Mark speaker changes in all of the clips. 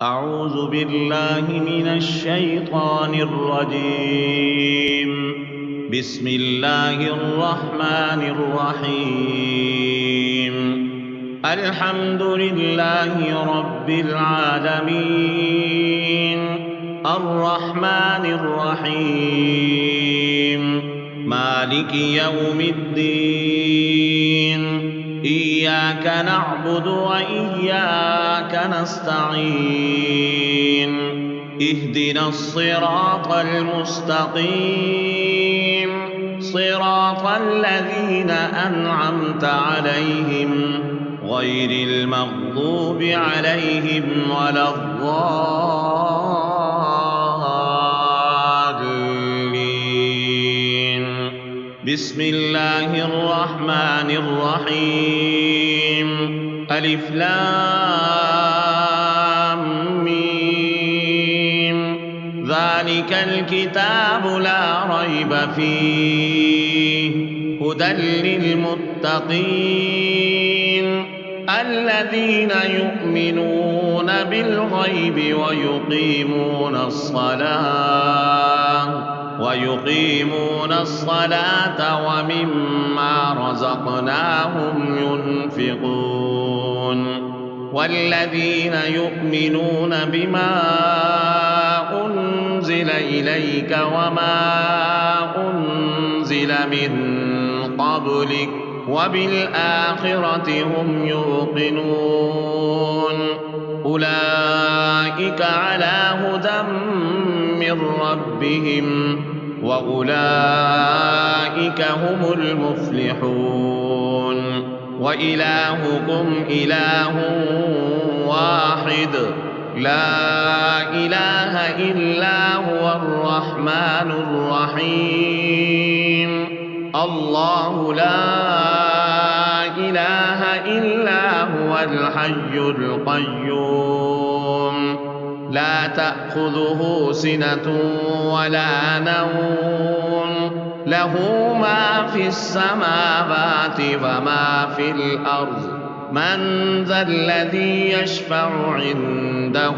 Speaker 1: أعوذ بالله من الشيطان الرجيم. بسم الله الرحمن الرحيم. الحمد لله رب العالمين، الرحمن الرحيم، مالك يوم الدين. إياك نعبد وإياك نستعين. اهدنا الصراط المستقيم، صراط الذين أنعمت عليهم غير المغضوب عليهم ولا الضالين. بسم الله الرحمن الرحيم. ألف لام ميم. ذلك الكتاب لا ريب فيه، هدى للمتقين الذين يؤمنون بالغيب ويقيمون الصلاة ومما رزقناهم ينفقون. والذين يؤمنون بما أنزل إليك وما أنزل من قبلك وبالآخرة هم يوقنون. أولئك على هدى من ربهم وأولئك هم المفلحون. وإلهكم إله واحد، لا إله إلا هو الرحمن الرحيم. الله لا إله إلا هو الحي القيوم، لا تأخذه سنة ولا نوم، له ما في السماوات وما في الأرض. من ذا الذي يشفع عنده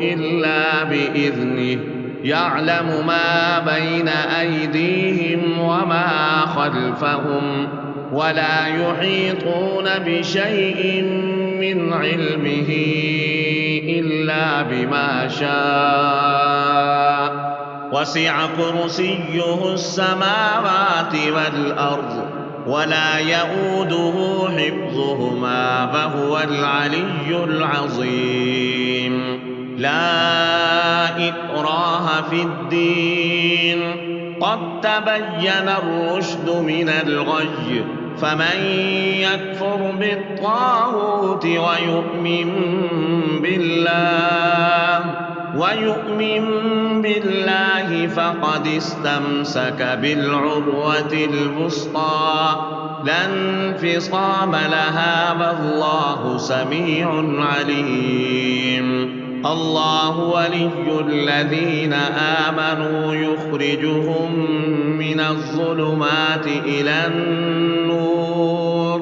Speaker 1: إلا بإذنه، يعلم ما بين أيديهم وما خلفهم، ولا يحيطون بشيء من علمه إلا بما شاء. وسع كرسيه السماوات والأرض ولا يئوده حفظهما وهو العلي العظيم. لا إكراه في الدين، قد تبين الرشد من الغي. فمن يكفر بالطاغوت ويؤمن بالله فقد استمسك بالعروة الوثقى لا انفصام لها والله سميع عليم. الله ولي الذين آمنوا يخرجهم من الظلمات إلى النور،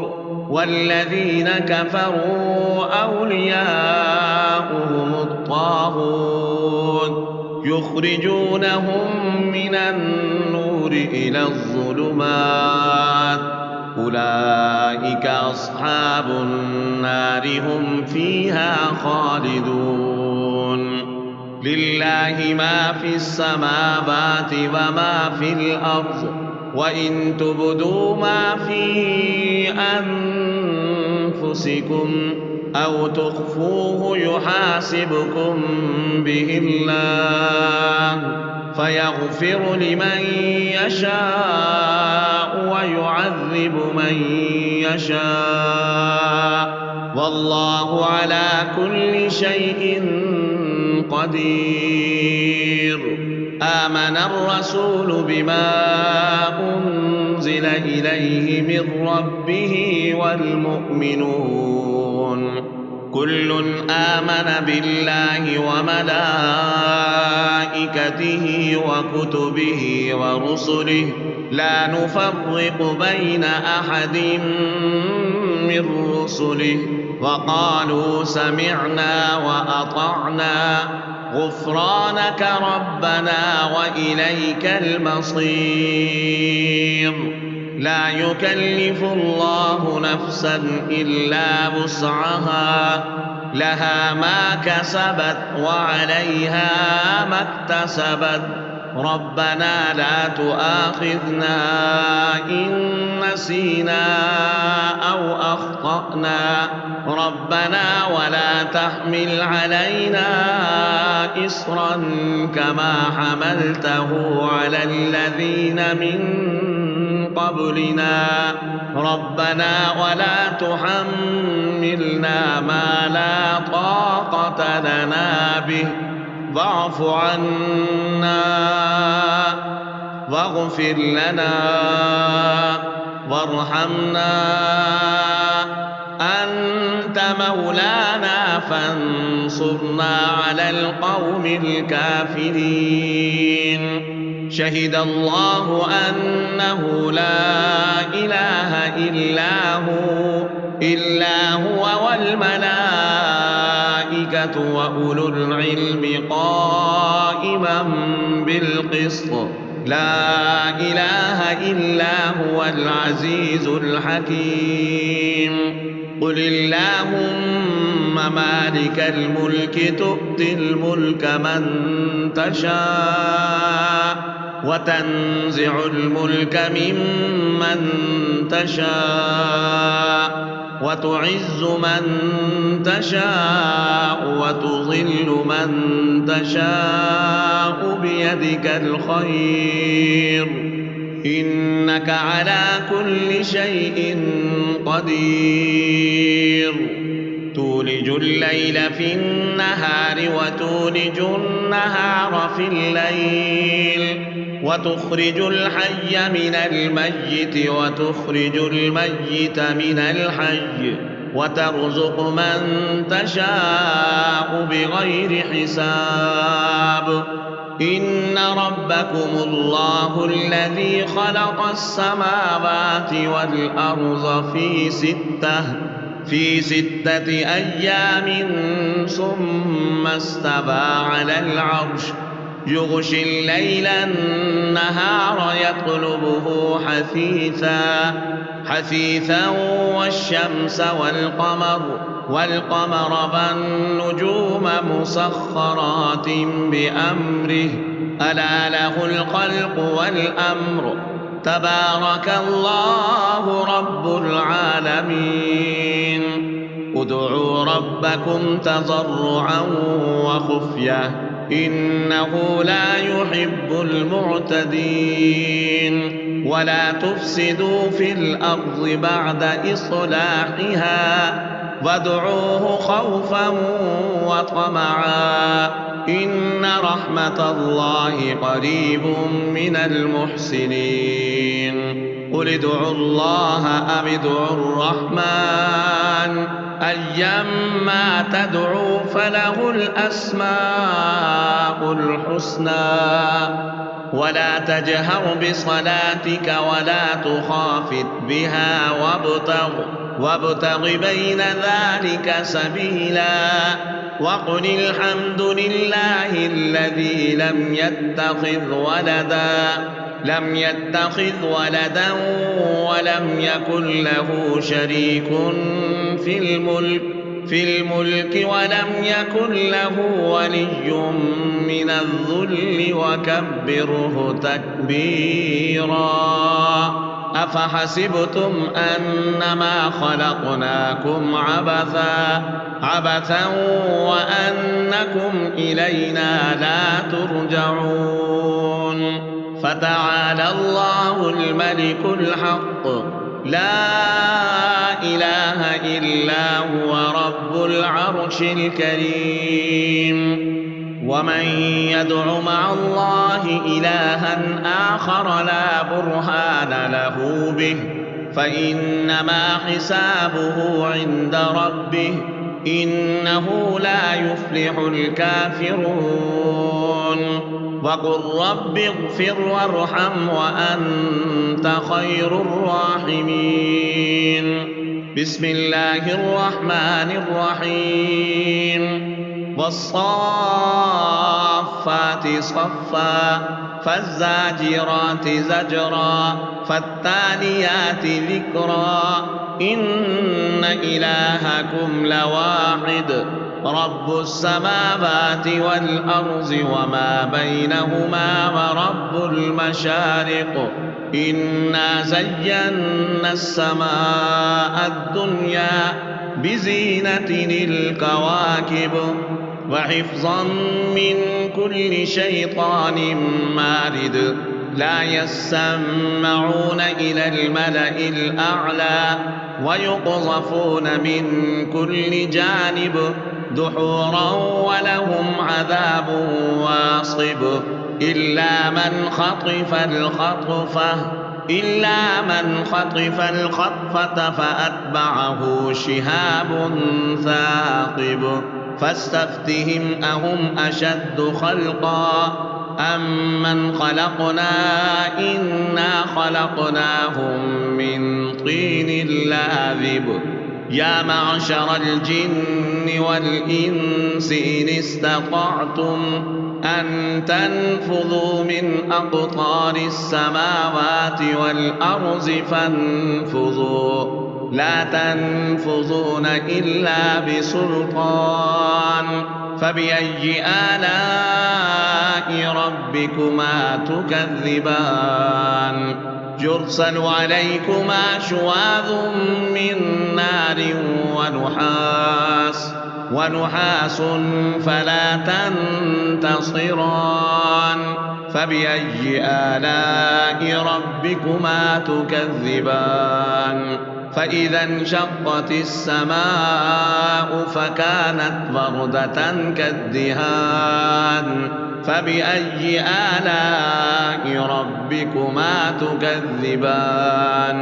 Speaker 1: والذين كفروا أولياؤهم الطاغوت يخرجونهم من النور إلى الظلمات. أولئك أصحاب النار هم فيها خالدون. لله ما في السماوات وما في الأرض، وإن تبدوا ما في أنفسكم أو تخفوه يحاسبكم به الله، فيغفر لمن يشاء ويعذب من يشاء، والله على كل شيء قدير. آمن الرسول بما أنزل إليه من ربه والمؤمنون كل آمن بالله وملائكته وكتبه ورسله لا نفرق بين أحد من رسله وقالوا سمعنا وأطعنا غفرانك ربنا وإليك المصير. لا يكلف الله نفسا إلا وسعها، لها ما كسبت وعليها ما اكتسبت. ربنا لا تؤاخذنا إن نسينا أو أخطأنا، ربنا ولا تحمل علينا إصرا كما حملته على الذين من قبلنا، ربنا ولا تحملنا ما لا طاقة لنا به، واعف عنا واغفر لنا وارحمنا، أنت مولانا فانصرنا على القوم الكافرين. شهد الله أنه لا إله إلا هو والملائكة وأولو العلم قائما بالقسط، لا إله إلا هو العزيز الحكيم. قل اللهم مالك الملك تؤتي الملك من تشاء وتنزع الملك ممن تشاء وتعز من تشاء وتضل من تشاء بيدك الخير، إنك على كل شيء قدير. تولج الليل في النهار وتولج النهار في الليل، وتخرج الحي من الميت وتخرج الميت من الحي، وترزق من تشاء بغير حساب. إن ربكم الله الذي خلق السماوات والأرض في ستة أيام ثم استوى على العرش، يغشي الليل النهار يطلبه حثيثا والشمس والقمر والنجوم مسخرات بأمره، ألا له الخلق والأمر، تبارك الله رب العالمين. ادعوا ربكم تضرعا وخفية إنه لا يحب المعتدين. ولا تفسدوا في الأرض بعد إصلاحها وادعوه خوفا وطمعا إن رحمة الله قريب من المحسنين. قل ادعوا الله أو ادعوا الرحمن أيما تدعوا فله الأسماء الحسنى. ولا تجهر بصلاتك ولا تخافت بها وابتغ بين ذلك سبيلا. وقل الحمد لله الذي لم يتخذ ولدا ولم يكن له شريك في الملك ولم يكن له ولي من الذل وكبره تكبيرا. أفحسبتم أنما خلقناكم عبثا وأنكم إلينا لا ترجعون. فتعالى الله الملك الحق لا إله إلا هو رب العرش الكريم. ومن يدع مع الله إلها آخر لا برهان له به فإنما حسابه عند ربه إنه لا يفلح الكافرون. وقل رب اغفر وارحم وأنت خير الراحمين. بسم الله الرحمن الرحيم والصافات صفا فالزاجرات زجرا فالتاليات ذكرا إن إلهكم لواحد رب السماوات والأرض وما بينهما ورب المشارق إنا زينا السماء الدنيا بزينة الكواكب وحفظا من كل شيطان مارد لا يسمعون إلى الملأ الأعلى ويقذفون من كل جانب دحورا ولهم عذاب واصب إلا من خطف الخطفة فأتبعه شهاب ثاقب فاستفتهم أهم أشد خلقا أم من خلقنا إنا خلقناهم من طين لاذب يا معشر الجن والإنس إن استطعتم أن تنفذوا من أقطار السماوات والأرض فانفذوا لا تنفذون إلا بسلطان فبأي آلاء ربكما تكذبان يرسل عليكما شواظ من نار ونحاس فلا تنتصران فبأي آلاء ربكما تكذبان فإذا انشقت السماء فكانت وردة كالدهان فبأي آلاء ربكما تكذبان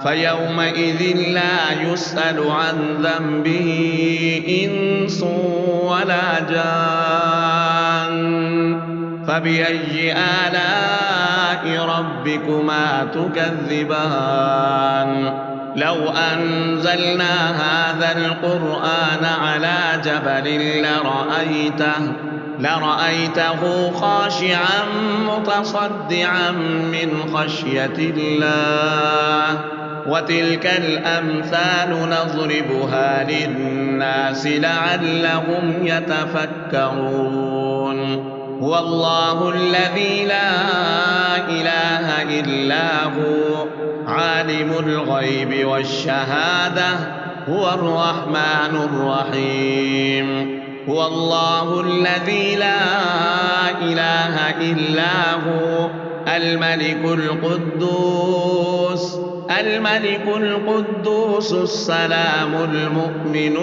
Speaker 1: فيومئذ لا يسأل عن ذنبه إنس ولا جان فبأي آلاء ربكما تكذبان لو أنزلنا هذا القرآن على جبل لرأيته خاشعا متصدعا من خشية الله وتلك الأمثال نضربها للناس لعلهم يتفكرون هو الله الذي لا إله إلا هو عالم الغيب والشهادة هو الرحمن الرحيم هو الله الذي لا إله إلا هو الملك القدوس السلام المؤمن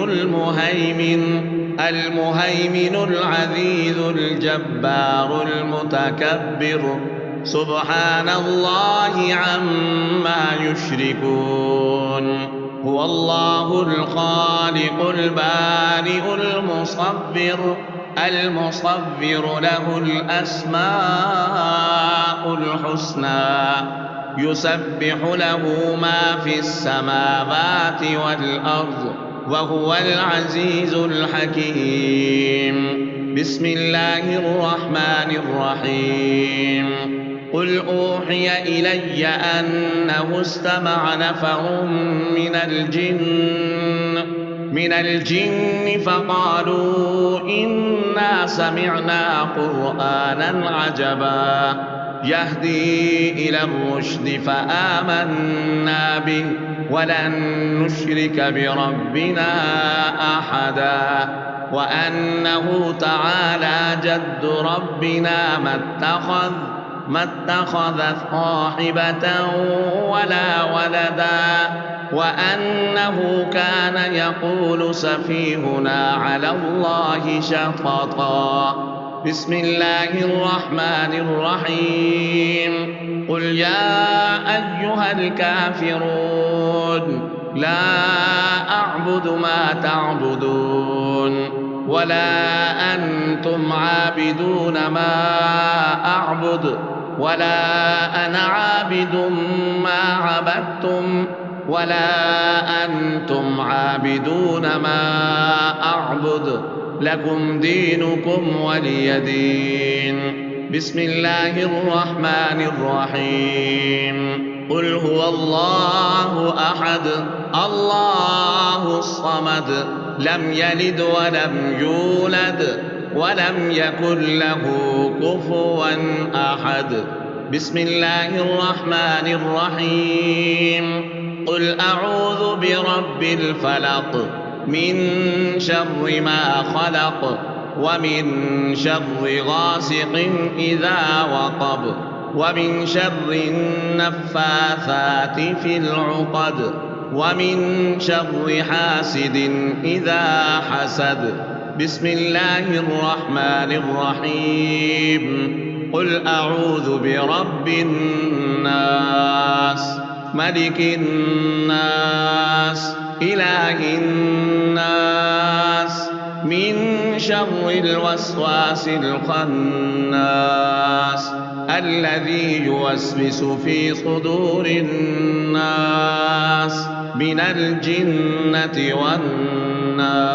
Speaker 1: المهيمن العزيز الجبار المتكبر سبحان الله عما يشركون هو الله الخالق البارئ المصور له الأسماء الحسنى يسبح له ما في السماوات والأرض وهو العزيز الحكيم بسم الله الرحمن الرحيم قل أوحي إلي أنه استمع نفر من الجن فقالوا إنا سمعنا قرآنا عجبا يهدي إلى الرشد فآمنا به ولن نشرك بربنا أحدا وأنه تعالى جد ربنا ما اتخذ صاحبة ولا ولدا وأنه كان يقول سفيهنا على الله شططا بسم الله الرحمن الرحيم قل يا أيها الكافرون لا أعبد ما تعبدون ولا أنتم عابدون ما أعبد ولا أنا عابد ما عبدتم ولا أنتم عابدون ما أعبد لكم دينكم ولي دين. بسم الله الرحمن الرحيم. قل هو الله أحد الله الصمد لم يلد ولم يولد ولم يكن له كفوا أحد. بسم الله الرحمن الرحيم. قل أعوذ برب الفلق من شر ما خلق ومن شر غاسق إذا وقب ومن شر النفاثات في العقد ومن شر حاسد إذا حسد. بسم الله الرحمن الرحيم. قل أعوذ برب الناس ملك الناس إله الناس من شر الوسواس الخناس الذي يوسوس في صدور الناس من الجنة والناس.